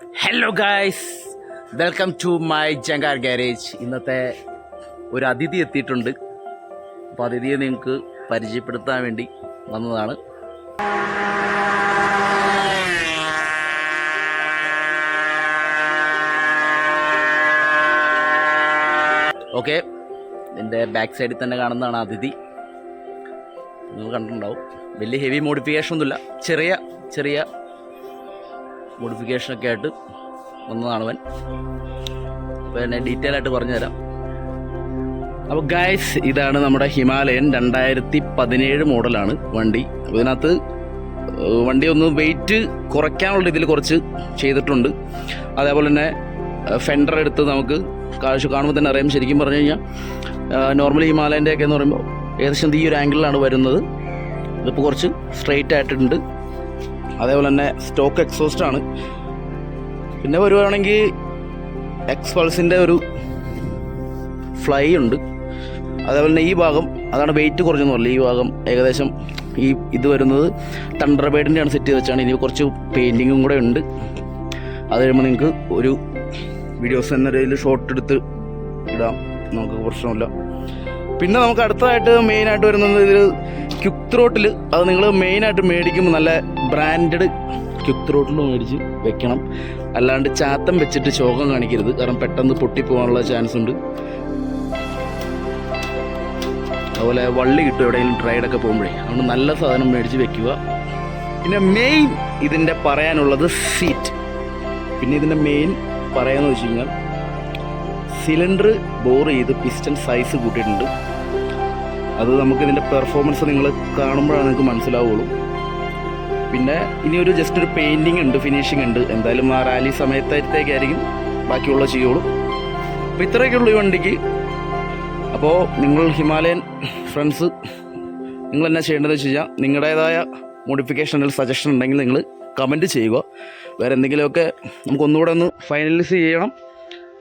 Hello guys, welcome to my junker garage. ഇന്നത്തെ ഒരു അതിഥി എത്തിയിട്ടുണ്ട്. അപ്പോൾ അതിഥിയെ നിങ്ങൾക്ക് പരിചയപ്പെടുത്താൻ വേണ്ടി വന്നതാണ്. ഓക്കെ, എൻ്റെ ബാക്ക് സൈഡിൽ തന്നെ കാണുന്നതാണ് അതിഥി. നിങ്ങൾ കണ്ടിട്ടുണ്ടാവും. വലിയ ഹെവി മോഡിഫിക്കേഷൻ ഒന്നുമില്ല, ചെറിയ ചെറിയ മോഡിഫിക്കേഷനൊക്കെ ആയിട്ട് വന്നതാണ് അവൻ. അപ്പോൾ എന്നെ ഡീറ്റെയിൽ ആയിട്ട് പറഞ്ഞുതരാം. അപ്പോൾ ഗായ്സ്, ഇതാണ് നമ്മുടെ ഹിമാലയൻ 2017 മോഡലാണ് വണ്ടി. അപ്പോൾ ഇതിനകത്ത് വണ്ടി ഒന്ന് വെയിറ്റ് കുറയ്ക്കാനുള്ള രീതിയിൽ കുറച്ച് ചെയ്തിട്ടുണ്ട്. അതേപോലെ തന്നെ ഫെൻഡർ എടുത്ത് നമുക്ക് കാണുമ്പോൾ തന്നെ അറിയാം. ശരിക്കും പറഞ്ഞു കഴിഞ്ഞാൽ നോർമലി ഹിമാലയൻ്റെ ഒക്കെ എന്ന് പറയുമ്പോൾ ഏകദേശം ഈ ഒരു ആംഗിളിലാണ് വരുന്നത്. ഇതിപ്പോൾ കുറച്ച് സ്ട്രെയിറ്റ് ആയിട്ടുണ്ട്. അതേപോലെ തന്നെ സ്റ്റോക്ക് എക്സോസ്റ്റ് ആണ്. പിന്നെ വരുവാണെങ്കിൽ എക്സ്പൾസിൻ്റെ ഒരു ഫ്ലൈ ഉണ്ട്. അതേപോലെ തന്നെ ഈ ഭാഗം അതാണ് വെയിറ്റ് കുറഞ്ഞെന്ന് പറഞ്ഞില്ല. ഈ ഭാഗം ഏകദേശം ഇത് വരുന്നത് തണ്ടർബേഡിൻ്റെയാണ് സെറ്റ് ചെയ്ത് വെച്ചാണ്. ഇനി കുറച്ച് പെയിൻറ്റിങ്ങും കൂടെ ഉണ്ട്. അത് കഴിയുമ്പോൾ നിങ്ങൾക്ക് ഒരു വീഡിയോസ് എന്ന രീതിയിൽ ഷോട്ട് എടുത്ത് ഇടാം, നമുക്ക് പ്രശ്നമില്ല. പിന്നെ നമുക്ക് അടുത്തതായിട്ട് മെയിനായിട്ട് വരുന്നത് ഇതിൽ ക്വിക്ക് ത്രോട്ടിൽ. അത് നിങ്ങൾ മെയിനായിട്ട് മേടിക്കുമ്പോൾ നല്ല ബ്രാൻഡഡ് ക്വിക്ക് ത്രോട്ടിൽ മേടിച്ച് വെക്കണം. അല്ലാണ്ട് ചാത്തം വെച്ചിട്ട് ശോകം കാണിക്കരുത്, കാരണം പെട്ടെന്ന് പൊട്ടിപ്പോകാനുള്ള ചാൻസ് ഉണ്ട്. അതുപോലെ വള്ളി കിട്ടും എവിടെയെങ്കിലും റൈഡൊക്കെ പോകുമ്പോഴേ. അതുകൊണ്ട് നല്ല സാധനം മേടിച്ച് വെക്കുക. പിന്നെ മെയിൻ ഇതിൻ്റെ പറയാനുള്ളത് സീറ്റ്. പിന്നെ ഇതിൻ്റെ മെയിൻ പറയാമെന്ന് വെച്ച് കഴിഞ്ഞാൽ സിലിണ്ടർ ബോർ ചെയ്ത് പിസ്റ്റൺ സൈസ് കൂട്ടിയിട്ടുണ്ട്. അത് നമുക്കിതിൻ്റെ പെർഫോമൻസ് നിങ്ങൾ കാണുമ്പോഴാണ് നിങ്ങൾക്ക് മനസ്സിലാവുള്ളൂ. പിന്നെ ഇനി ഒരു ജസ്റ്റ് ഒരു പെയിൻറ്റിങ് ഉണ്ട്, ഫിനിഷിംഗ് ഉണ്ട്. എന്തായാലും ആ റാലി സമയത്തേക്കായിരിക്കും ബാക്കിയുള്ള ചെയ്യുള്ളൂ. അപ്പോൾ ഇത്രയൊക്കെ ഉള്ളൂ ഈ വണ്ടിക്ക്. അപ്പോൾ നിങ്ങൾ ഹിമാലയൻ ഫ്രണ്ട്സ്, നിങ്ങൾ എന്നാ ചെയ്യേണ്ടതെന്ന് വെച്ച് കഴിഞ്ഞാൽ നിങ്ങളുടേതായ മോഡിഫിക്കേഷൻ സജഷൻ ഉണ്ടെങ്കിൽ നിങ്ങൾ കമൻറ്റ് ചെയ്യുക. വേറെ എന്തെങ്കിലുമൊക്കെ നമുക്കൊന്നുകൂടെ ഒന്ന് ഫൈനലൈസ് ചെയ്യണം.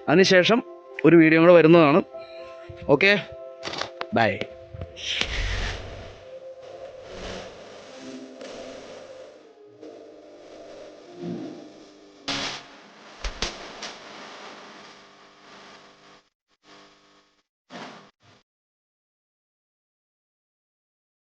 അതിനുശേഷം ഒരു വീഡിയോ കൂടെ വരുന്നതാണ്. Okay, by.